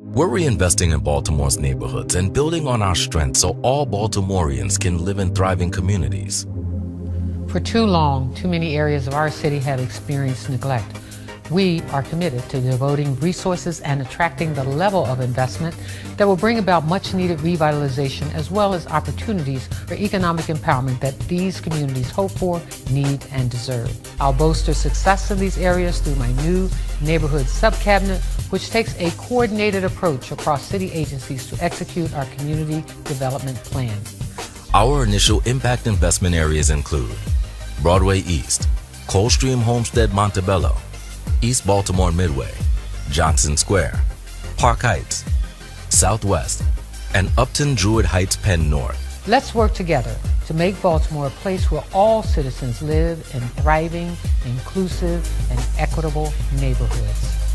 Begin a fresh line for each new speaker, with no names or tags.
We're reinvesting in Baltimore's neighborhoods and building on our strengths so all Baltimoreans can live in thriving communities.
For too long, too many areas of our city have experienced neglect. We are committed to devoting resources and attracting the level of investment that will bring about much-needed revitalization as well as opportunities for economic empowerment that these communities hope for, need, and deserve. I'll bolster success in these areas through my new Neighborhood Subcabinet, which takes a coordinated approach across city agencies to execute our community development plan.
Our initial impact investment areas include Broadway East, Coldstream Homestead Montebello, East Baltimore Midway, Johnson Square, Park Heights, Southwest, and Upton Druid Heights Penn North.
Let's work together to make Baltimore a place where all citizens live in thriving, inclusive, and equitable neighborhoods.